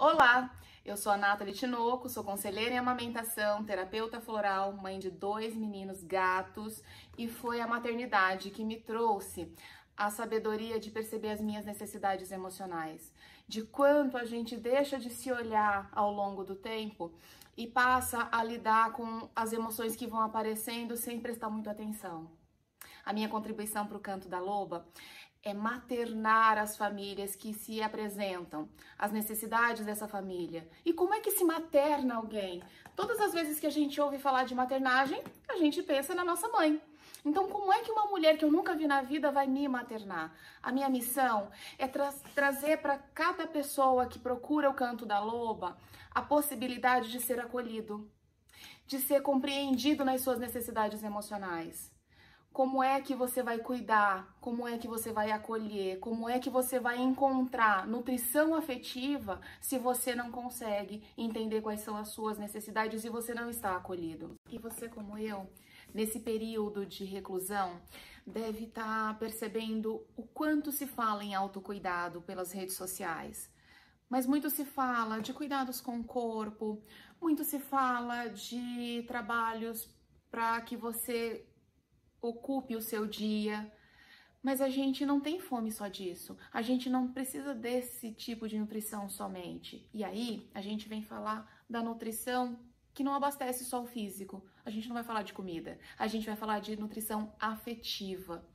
Olá, eu sou a Nathalie Tinoco, sou conselheira em amamentação, terapeuta floral, mãe de 2 meninos gatos, e foi a maternidade que me trouxe a sabedoria de perceber as minhas necessidades emocionais, de quanto a gente deixa de se olhar ao longo do tempo e passa a lidar com as emoções que vão aparecendo sem prestar muita atenção. A minha contribuição para o Canto da Loba é maternar as famílias que se apresentam, as necessidades dessa família. E como é que se materna alguém? Todas as vezes que a gente ouve falar de maternagem, a gente pensa na nossa mãe. Então, como é que uma mulher que eu nunca vi na vida vai me maternar? A minha missão é trazer para cada pessoa que procura o Canto da Loba a possibilidade de ser acolhido, de ser compreendido nas suas necessidades emocionais. Como é que você vai cuidar? Como é que você vai acolher? Como é que você vai encontrar nutrição afetiva se você não consegue entender quais são as suas necessidades e você não está acolhido? E você, como eu, nesse período de reclusão, deve estar percebendo o quanto se fala em autocuidado pelas redes sociais. Mas muito se fala de cuidados com o corpo, muito se fala de trabalhos para que você ocupe o seu dia, mas a gente não tem fome só disso, a gente não precisa desse tipo de nutrição somente. E aí a gente vem falar da nutrição que não abastece só o físico, a gente não vai falar de comida, a gente vai falar de nutrição afetiva.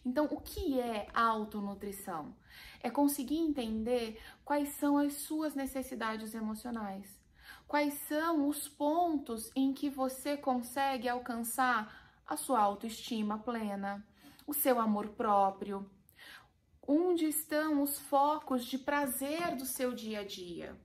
Então, o que é autonutrição? É conseguir entender quais são as suas necessidades emocionais, quais são os pontos em que você consegue alcançar a sua autoestima plena, o seu amor próprio, onde estão os focos de prazer do seu dia a dia.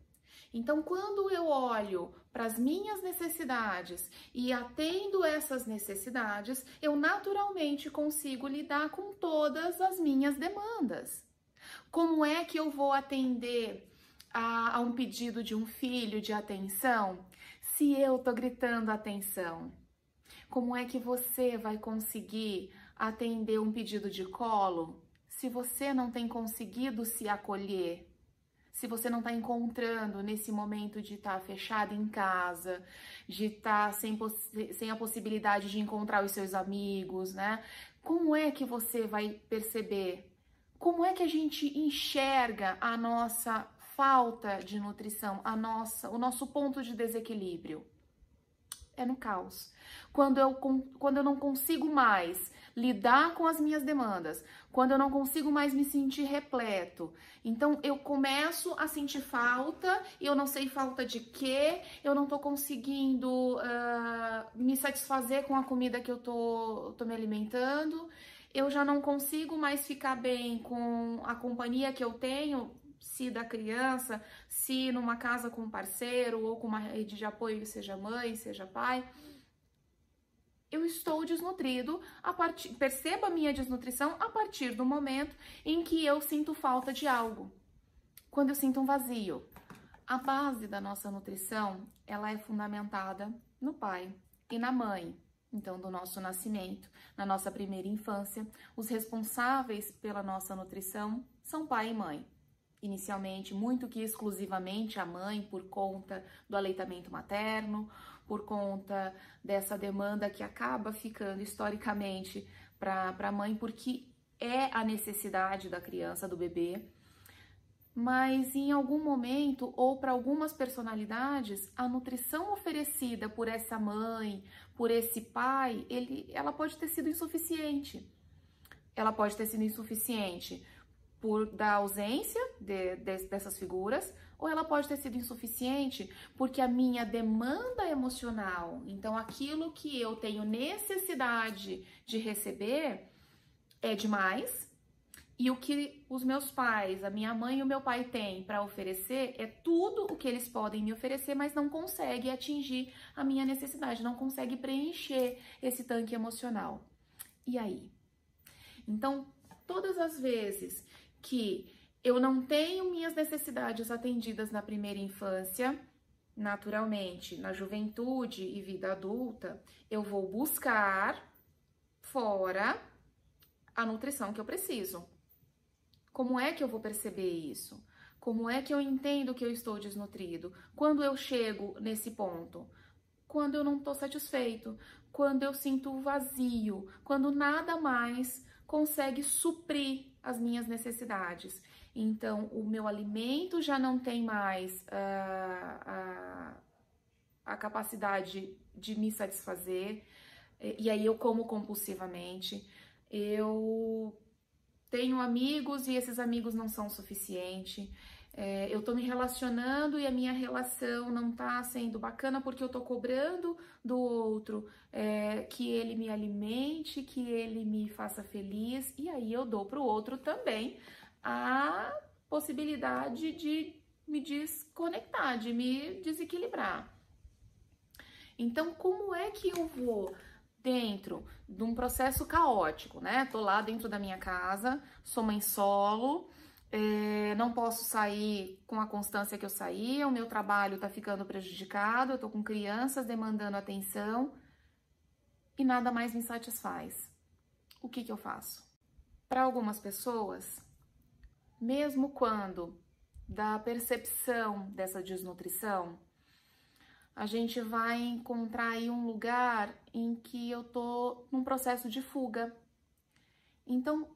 Então, quando eu olho para as minhas necessidades e atendo essas necessidades, eu naturalmente consigo lidar com todas as minhas demandas. Como é que eu vou atender a um pedido de um filho de atenção se eu tô gritando atenção? Como é que você vai conseguir atender um pedido de colo se você não tem conseguido se acolher? Se você não está encontrando nesse momento de estar fechado em casa, de estar sem a possibilidade de encontrar os seus amigos, né? Como é que você vai perceber? Como é que a gente enxerga a nossa falta de nutrição, o nosso ponto de desequilíbrio? É no caos. Quando eu não consigo mais lidar com as minhas demandas, quando eu não consigo mais me sentir repleto, então eu começo a sentir falta, e eu não sei falta de quê, eu não tô conseguindo me satisfazer com a comida que eu tô me alimentando, eu já não consigo mais ficar bem com a companhia que eu tenho, se da criança, se numa casa com um parceiro ou com uma rede de apoio, seja mãe, seja pai, eu estou desnutrido, percebo a minha desnutrição a partir do momento em que eu sinto falta de algo, quando eu sinto um vazio. A base da nossa nutrição, ela é fundamentada no pai e na mãe. Então, do nosso nascimento, na nossa primeira infância, os responsáveis pela nossa nutrição são pai e mãe. Inicialmente, muito que exclusivamente a mãe, por conta do aleitamento materno, por conta dessa demanda que acaba ficando historicamente para a mãe, porque é a necessidade da criança, do bebê. Mas em algum momento, ou para algumas personalidades, a nutrição oferecida por essa mãe, por esse pai, ela pode ter sido insuficiente. Ela pode ter sido insuficiente da ausência dessas figuras, ou ela pode ter sido insuficiente porque a minha demanda emocional, então aquilo que eu tenho necessidade de receber é demais, e o que os meus pais, a minha mãe e o meu pai têm para oferecer é tudo o que eles podem me oferecer, mas não consegue atingir a minha necessidade, não consegue preencher esse tanque emocional. E aí? Então, todas as vezes que eu não tenho minhas necessidades atendidas na primeira infância, naturalmente, na juventude e vida adulta, eu vou buscar fora a nutrição que eu preciso. Como é que eu vou perceber isso? Como é que eu entendo que eu estou desnutrido? Quando eu chego nesse ponto? Quando eu não estou satisfeito, quando eu sinto vazio, quando nada mais consegue suprir as minhas necessidades. Então, o meu alimento já não tem mais a capacidade de me satisfazer, e aí eu como compulsivamente. Eu tenho amigos e esses amigos não são suficientes. Eu tô me relacionando e a minha relação não tá sendo bacana porque eu tô cobrando do outro que ele me alimente, que ele me faça feliz, e aí eu dou pro outro também a possibilidade de me desconectar, de me desequilibrar. Então, como é que eu vou dentro de um processo caótico, né? Tô lá dentro da minha casa, sou mãe solo, não posso sair com a constância que eu saía, o meu trabalho tá ficando prejudicado, eu tô com crianças demandando atenção e nada mais me satisfaz. O que eu faço? Para algumas pessoas, mesmo quando da percepção dessa desnutrição, a gente vai encontrar aí um lugar em que eu tô num processo de fuga. Então,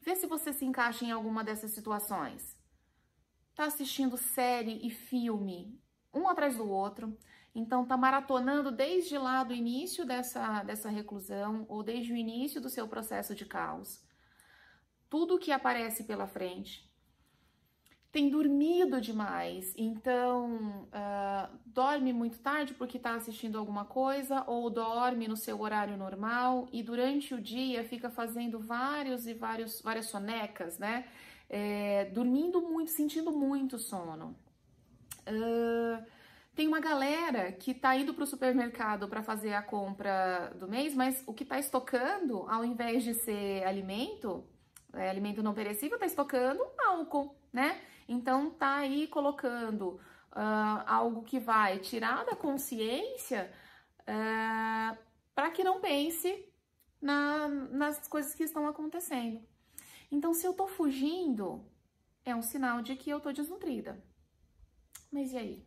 vê se você se encaixa em alguma dessas situações. Tá assistindo série e filme, um atrás do outro, então tá maratonando desde lá do início dessa reclusão, ou desde o início do seu processo de caos. Tudo que aparece pela frente. Tem dormido demais, então dorme muito tarde porque está assistindo alguma coisa, ou dorme no seu horário normal e durante o dia fica fazendo várias sonecas, né? Dormindo muito, sentindo muito sono. Tem uma galera que tá indo para o supermercado para fazer a compra do mês, mas o que tá estocando, ao invés de ser alimento não perecível, tá estocando álcool, né? Então tá aí colocando algo que vai tirar da consciência para que não pense nas coisas que estão acontecendo. Então, se eu tô fugindo, é um sinal de que eu tô desnutrida. Mas e aí?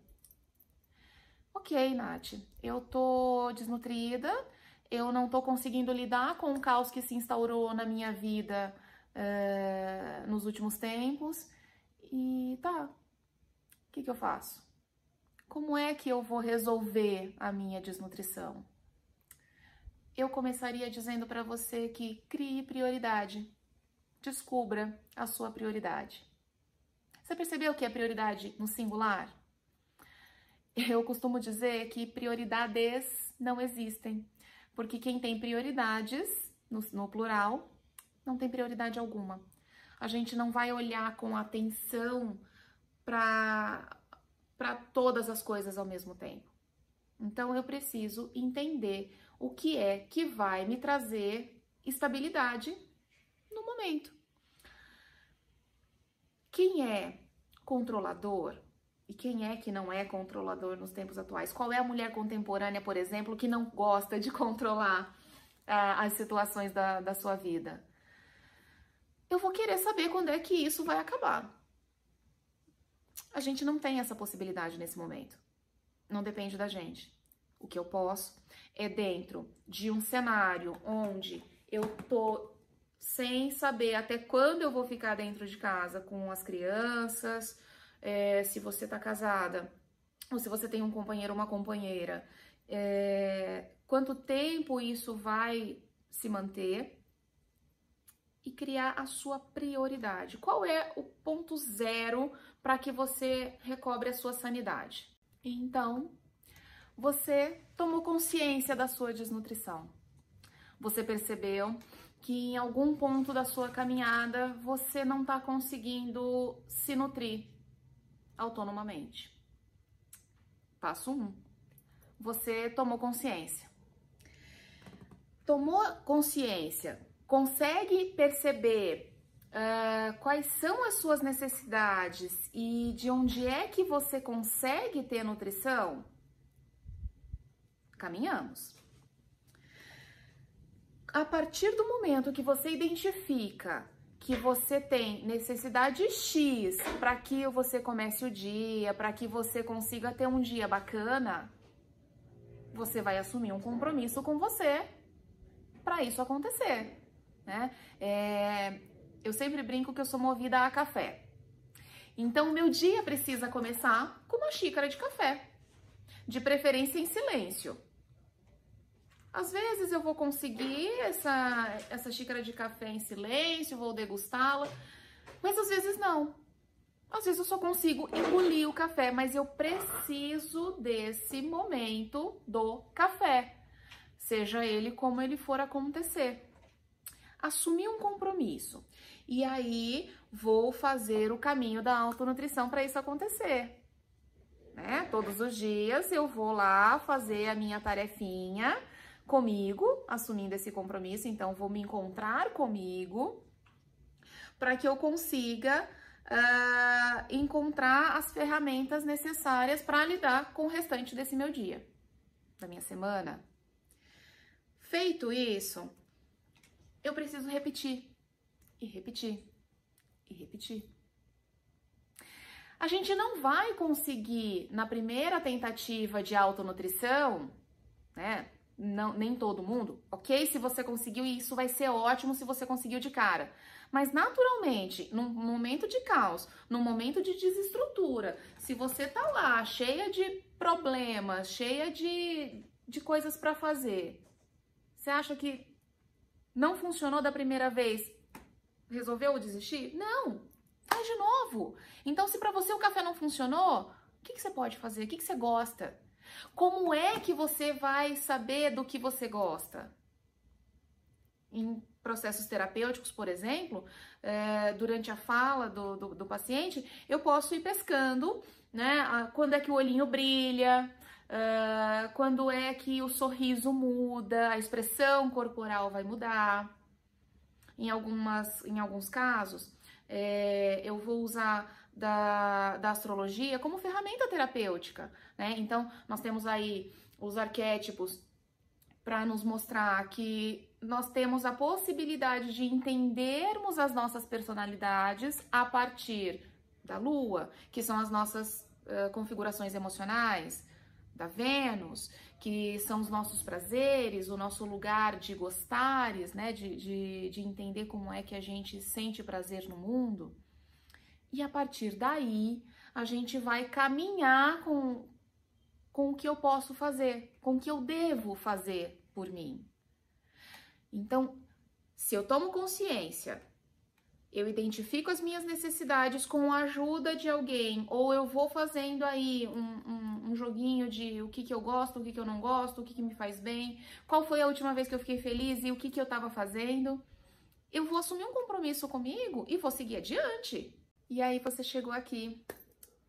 Ok, Nath, eu tô desnutrida, eu não tô conseguindo lidar com o caos que se instaurou na minha vida nos últimos tempos. E tá, o que eu faço? Como é que eu vou resolver a minha desnutrição? Eu começaria dizendo para você que crie prioridade. Descubra a sua prioridade. Você percebeu o que é prioridade no singular? Eu costumo dizer que prioridades não existem, porque quem tem prioridades, no plural, não tem prioridade alguma. A gente não vai olhar com atenção para todas as coisas ao mesmo tempo. Então, eu preciso entender o que é que vai me trazer estabilidade no momento. Quem é controlador e quem é que não é controlador nos tempos atuais? Qual é a mulher contemporânea, por exemplo, que não gosta de controlar as situações da sua vida? Eu vou querer saber quando é que isso vai acabar. A gente não tem essa possibilidade nesse momento. Não depende da gente. O que eu posso é dentro de um cenário onde eu tô sem saber até quando eu vou ficar dentro de casa com as crianças, se você tá casada, ou se você tem um companheiro ou uma companheira, quanto tempo isso vai se manter, e criar a sua prioridade. Qual é o ponto zero para que você recobre a sua sanidade? Então, você tomou consciência da sua desnutrição. Você percebeu que em algum ponto da sua caminhada você não está conseguindo se nutrir autonomamente. Passo 1. Você tomou consciência. Tomou consciência. Consegue perceber quais são as suas necessidades e de onde é que você consegue ter nutrição? Caminhamos. A partir do momento que você identifica que você tem necessidade X para que você comece o dia, para que você consiga ter um dia bacana, você vai assumir um compromisso com você para isso acontecer, né? Eu sempre brinco que eu sou movida a café. Então, meu dia precisa começar com uma xícara de café, de preferência em silêncio. Às vezes eu vou conseguir essa xícara de café em silêncio, vou degustá-la, mas às vezes não. Às vezes eu só consigo engolir o café, mas eu preciso desse momento do café, seja ele como ele for acontecer. Assumir um compromisso. E aí vou fazer o caminho da autonutrição para isso acontecer. Né? Todos os dias eu vou lá fazer a minha tarefinha comigo, assumindo esse compromisso. Então, vou me encontrar comigo para que eu consiga encontrar as ferramentas necessárias para lidar com o restante desse meu dia, da minha semana. Feito isso, eu preciso repetir, e repetir, e repetir. A gente não vai conseguir, na primeira tentativa de autonutrição, né? Não, nem todo mundo, ok? Se você conseguiu, isso vai ser ótimo se você conseguiu de cara. Mas naturalmente, num momento de caos, num momento de desestrutura, se você tá lá cheia de problemas, cheia de coisas para fazer, você acha que não funcionou da primeira vez, resolveu desistir? Não, faz de novo. Então, se para você o café não funcionou, o que você pode fazer? O que você gosta? Como é que você vai saber do que você gosta? Em processos terapêuticos, por exemplo, durante a fala do paciente, eu posso ir pescando, né? Quando é que o olhinho brilha, quando é que o sorriso muda, a expressão corporal vai mudar. Em alguns casos, eu vou usar da astrologia como ferramenta terapêutica, né? Então, nós temos aí os arquétipos para nos mostrar que nós temos a possibilidade de entendermos as nossas personalidades a partir da Lua, que são as nossas configurações emocionais, da Vênus, que são os nossos prazeres, o nosso lugar de gostares, né? De entender como é que a gente sente prazer no mundo. E a partir daí, a gente vai caminhar com o que eu posso fazer, com o que eu devo fazer por mim. Então, se eu tomo consciência, eu identifico as minhas necessidades com a ajuda de alguém, ou eu vou fazendo aí um joguinho de o que eu gosto, o que eu não gosto, o que me faz bem, qual foi a última vez que eu fiquei feliz e o que eu estava fazendo, eu vou assumir um compromisso comigo e vou seguir adiante. E aí você chegou aqui,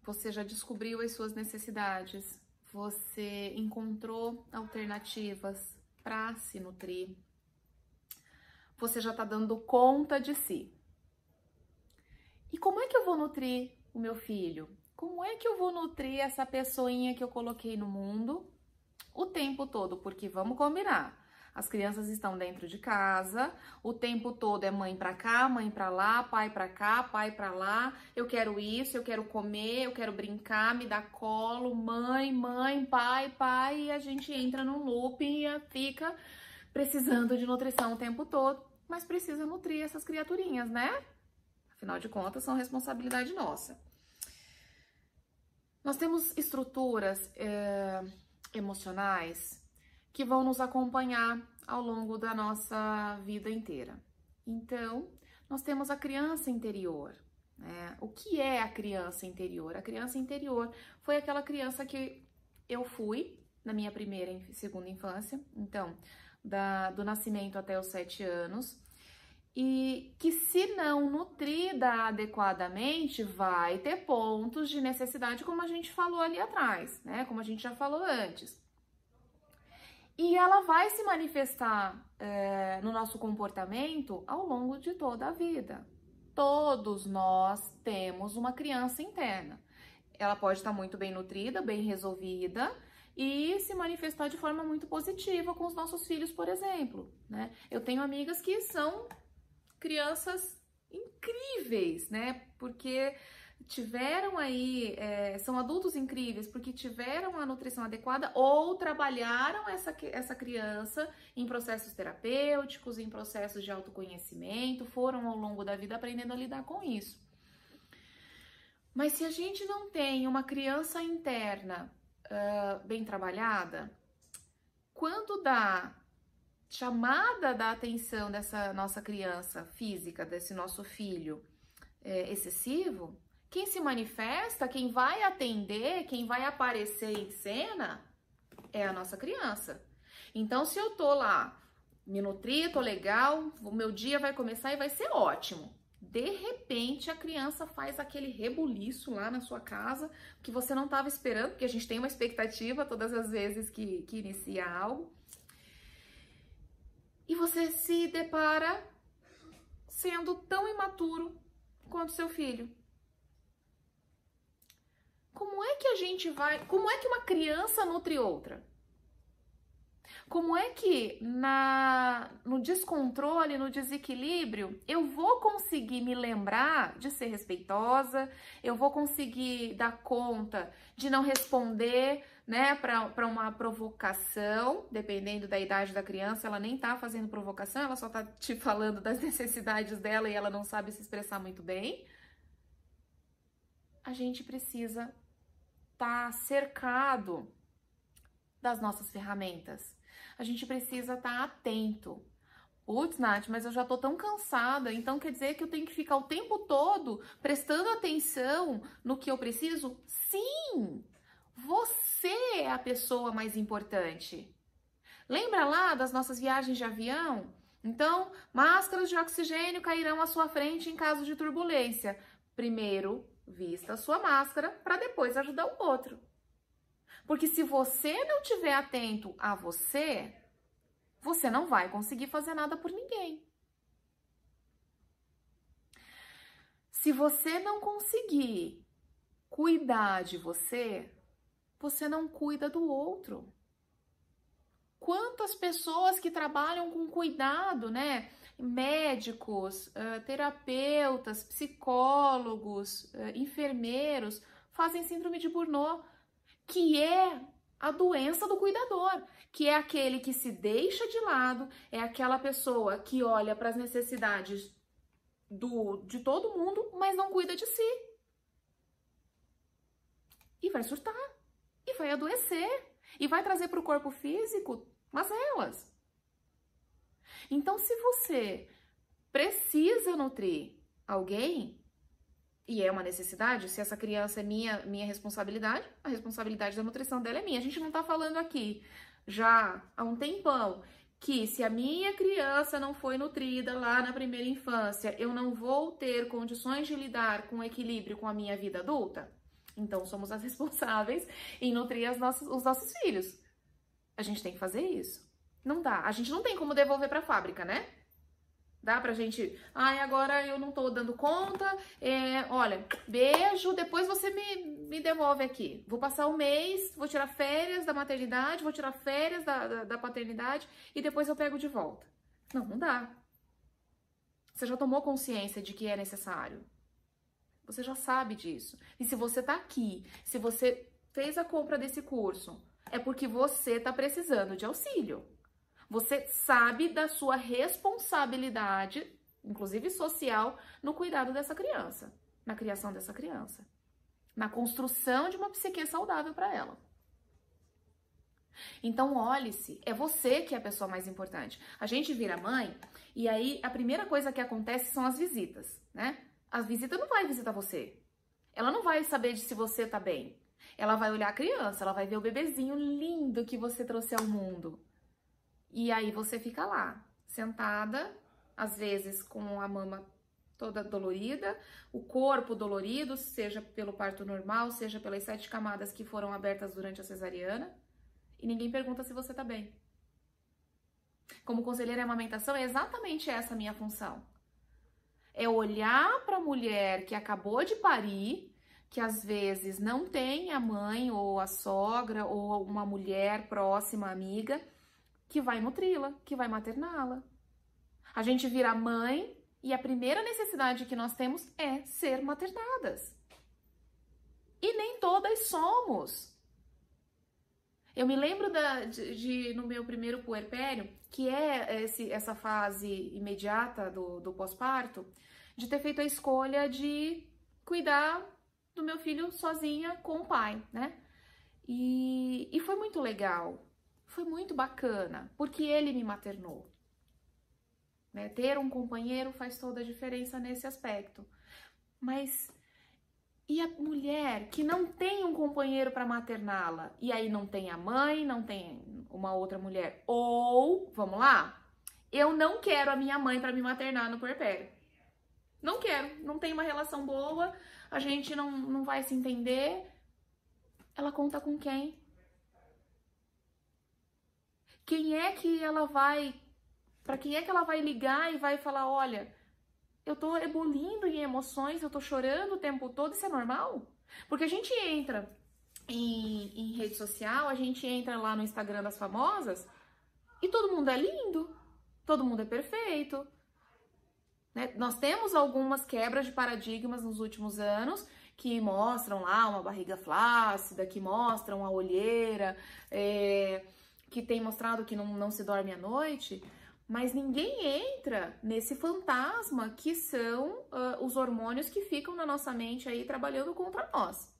você já descobriu as suas necessidades, você encontrou alternativas para se nutrir, você já está dando conta de si. E como é que eu vou nutrir o meu filho? Como é que eu vou nutrir essa pessoinha que eu coloquei no mundo o tempo todo? Porque vamos combinar. As crianças estão dentro de casa, o tempo todo é mãe pra cá, mãe pra lá, pai pra cá, pai pra lá. Eu quero isso, eu quero comer, eu quero brincar, me dá colo, mãe, mãe, pai, pai. E a gente entra num looping e fica precisando de nutrição o tempo todo, mas precisa nutrir essas criaturinhas, né? Afinal de contas, são responsabilidade nossa. Nós temos estruturas emocionais que vão nos acompanhar ao longo da nossa vida inteira. Então, nós temos a criança interior, né? O que é a criança interior? A criança interior foi aquela criança que eu fui na minha primeira e segunda infância, então, do nascimento até os 7 anos, e que se não nutrida adequadamente, vai ter pontos de necessidade, como a gente falou ali atrás, né? Como a gente já falou antes. E ela vai se manifestar no nosso comportamento ao longo de toda a vida. Todos nós temos uma criança interna. Ela pode estar muito bem nutrida, bem resolvida e se manifestar de forma muito positiva com os nossos filhos, por exemplo, né? Eu tenho amigas que são crianças incríveis, né? Porque tiveram aí, são adultos incríveis porque tiveram a nutrição adequada ou trabalharam essa criança em processos terapêuticos, em processos de autoconhecimento, foram ao longo da vida aprendendo a lidar com isso. Mas se a gente não tem uma criança interna bem trabalhada, quando dá chamada da atenção dessa nossa criança física, desse nosso filho excessivo, quem se manifesta, quem vai atender, quem vai aparecer em cena é a nossa criança. Então, se eu tô lá, me nutri, tô legal, o meu dia vai começar e vai ser ótimo. De repente, a criança faz aquele rebuliço lá na sua casa que você não estava esperando, porque a gente tem uma expectativa todas as vezes que inicia algo. E você se depara sendo tão imaturo quanto seu filho. Como é que uma criança nutre outra? Como é que no descontrole, no desequilíbrio, eu vou conseguir me lembrar de ser respeitosa, eu vou conseguir dar conta de não responder, né, para uma provocação, dependendo da idade da criança, ela nem tá fazendo provocação, ela só tá te falando das necessidades dela e ela não sabe se expressar muito bem. A gente precisa estar cercado das nossas ferramentas. A gente precisa estar atento. Putz, Nath, mas eu já tô tão cansada, então quer dizer que eu tenho que ficar o tempo todo prestando atenção no que eu preciso? Sim! Você é a pessoa mais importante. Lembra lá das nossas viagens de avião? Então, máscaras de oxigênio cairão à sua frente em caso de turbulência. Primeiro, vista a sua máscara para depois ajudar o outro. Porque se você não estiver atento a você, você não vai conseguir fazer nada por ninguém. Se você não conseguir cuidar de você, você não cuida do outro. Quantas pessoas que trabalham com cuidado, né? Médicos, terapeutas, psicólogos, enfermeiros, fazem síndrome de Burnout, que é a doença do cuidador, que é aquele que se deixa de lado, é aquela pessoa que olha para as necessidades de todo mundo, mas não cuida de si. E vai surtar, e vai adoecer, e vai trazer para o corpo físico mazelas. Então, se você precisa nutrir alguém, e é uma necessidade, se essa criança é minha responsabilidade, a responsabilidade da nutrição dela é minha. A gente não tá falando aqui já há um tempão que se a minha criança não foi nutrida lá na primeira infância, eu não vou ter condições de lidar com equilíbrio com a minha vida adulta. Então, somos as responsáveis em nutrir os nossos filhos. A gente tem que fazer isso. Não dá. A gente não tem como devolver para a fábrica, né? Dá pra gente, agora eu não tô dando conta, olha, beijo, depois você me devolve aqui. Vou passar um mês, vou tirar férias da maternidade, vou tirar férias da paternidade e depois eu pego de volta. Não dá. Você já tomou consciência de que é necessário. Você já sabe disso. E se você tá aqui, se você fez a compra desse curso, é porque você tá precisando de auxílio. Você sabe da sua responsabilidade, inclusive social, no cuidado dessa criança, na criação dessa criança, na construção de uma psique saudável para ela. Então, olhe-se, é você que é a pessoa mais importante. A gente vira mãe e aí a primeira coisa que acontece são as visitas, né? A visita não vai visitar você. Ela não vai saber de se você tá bem. Ela vai olhar a criança, ela vai ver o bebezinho lindo que você trouxe ao mundo. E aí você fica lá, sentada, às vezes com a mama toda dolorida, o corpo dolorido, seja pelo parto normal, seja pelas 7 camadas que foram abertas durante a cesariana, e ninguém pergunta se você tá bem. Como conselheira em amamentação, é exatamente essa a minha função. É olhar para a mulher que acabou de parir, que às vezes não tem a mãe ou a sogra ou uma mulher próxima, amiga, que vai nutri-la, que vai materná-la. A gente vira mãe E a primeira necessidade que nós temos é ser maternadas. E nem todas somos. Eu me lembro no meu primeiro puerpério, que é essa fase imediata do pós-parto, de ter feito a escolha de cuidar do meu filho sozinha com o pai, né? E foi muito legal, foi muito bacana, porque ele me maternou. Né? Ter um companheiro faz toda a diferença nesse aspecto. Mas e a mulher que não tem um companheiro para materná-la? E aí não tem a mãe, não tem uma outra mulher. Ou, vamos lá, eu não quero a minha mãe para me maternar no puerpério. Não quero, não tem uma relação boa, a gente não vai se entender. Ela conta com quem? Quem é que ela vai... Para quem é que ela vai ligar e vai falar, olha, eu tô ebulindo em emoções, eu tô chorando o tempo todo, isso é normal? Porque a gente entra em rede social, a gente entra lá no Instagram das famosas e todo mundo é lindo, todo mundo é perfeito. Né? Nós temos algumas quebras de paradigmas nos últimos anos que mostram lá uma barriga flácida, que mostram a olheira, que tem mostrado que não se dorme à noite. Mas ninguém entra nesse fantasma que são os hormônios que ficam na nossa mente aí trabalhando contra nós.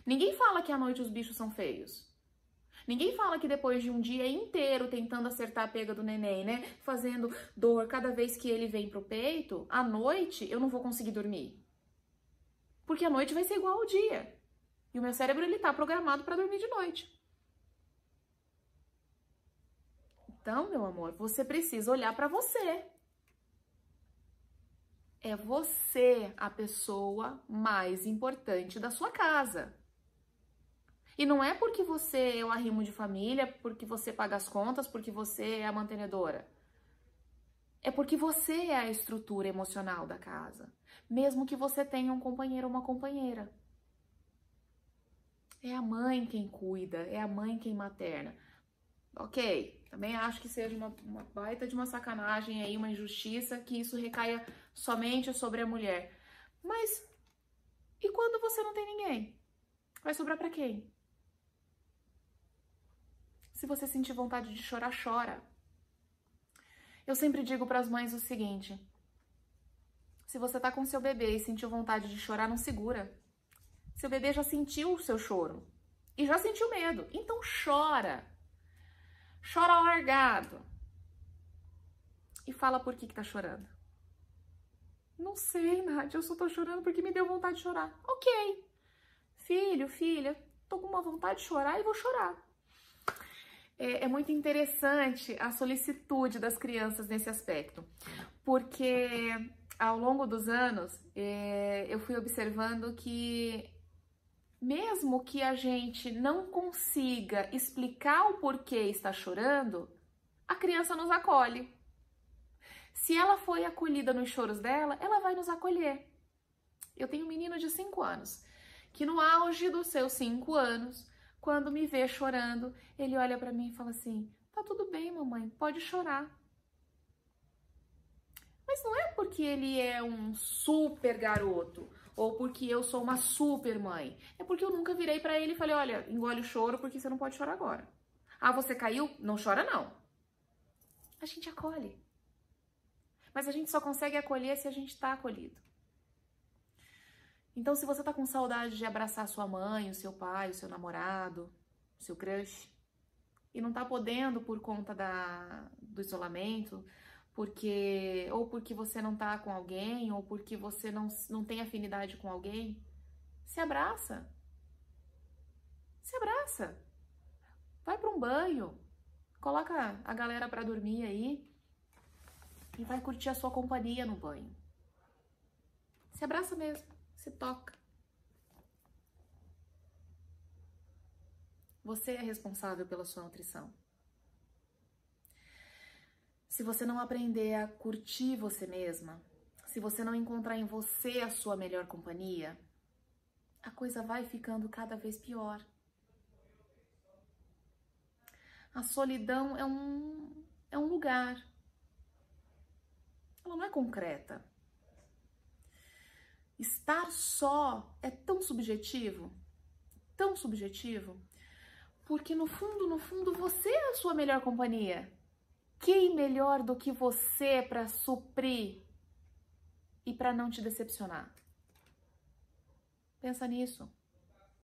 Ninguém fala que à noite os bichos são feios. Ninguém fala que depois de um dia inteiro tentando acertar a pega do neném, né? Fazendo dor cada vez que ele vem pro peito, à noite eu não vou conseguir dormir. Porque a noite vai ser igual ao dia. E o meu cérebro, ele tá programado para dormir de noite. Então, meu amor, você precisa olhar para você. É você a pessoa mais importante da sua casa. E não é porque você é o arrimo de família, porque você paga as contas, porque você é a mantenedora. É porque você é a estrutura emocional da casa. Mesmo que você tenha um companheiro ou uma companheira. É a mãe quem cuida, é a mãe quem materna. Ok, também acho que seja uma baita de uma sacanagem aí, uma injustiça, que isso recaia somente sobre a mulher. Mas e quando você não tem ninguém? Vai sobrar pra quem? Se você sentir vontade de chorar, chora. Eu sempre digo para as mães o seguinte: se você tá com seu bebê e sentiu vontade de chorar, não segura. Seu bebê já sentiu o seu choro e já sentiu medo, então chora. Chora largado. E fala por que tá chorando. Não sei, Nádia, eu só tô chorando porque me deu vontade de chorar. Ok. Filho, filha, tô com uma vontade de chorar e vou chorar. É muito interessante a solicitude das crianças nesse aspecto. Porque ao longo dos anos, eu fui observando que mesmo que a gente não consiga explicar o porquê está chorando, a criança nos acolhe. Se ela foi acolhida nos choros dela, ela vai nos acolher. Eu tenho um menino de 5 anos, que no auge dos seus 5 anos, quando me vê chorando, ele olha para mim e fala assim: tá tudo bem, mamãe, pode chorar. Mas não é porque ele é um super garoto, ou porque eu sou uma super mãe. É porque eu nunca virei pra ele e falei: olha, engole o choro porque você não pode chorar agora. Ah, você caiu? Não chora não. A gente acolhe. Mas a gente só consegue acolher se a gente tá acolhido. Então, se você tá com saudade de abraçar sua mãe, o seu pai, o seu namorado, o seu crush, e não tá podendo por conta do isolamento, ou porque você não tá com alguém, ou porque você não tem afinidade com alguém, se abraça. Se abraça. Vai para um banho. Coloca a galera para dormir aí e vai curtir a sua companhia no banho. Se abraça mesmo, se toca. Você é responsável pela sua nutrição. Se você não aprender a curtir você mesma, se você não encontrar em você a sua melhor companhia, a coisa vai ficando cada vez pior. A solidão é um lugar. ela não é concreta. Estar só é tão subjetivo, porque no fundo, você é a sua melhor companhia. Quem melhor do que você para suprir e para não te decepcionar? Pensa nisso.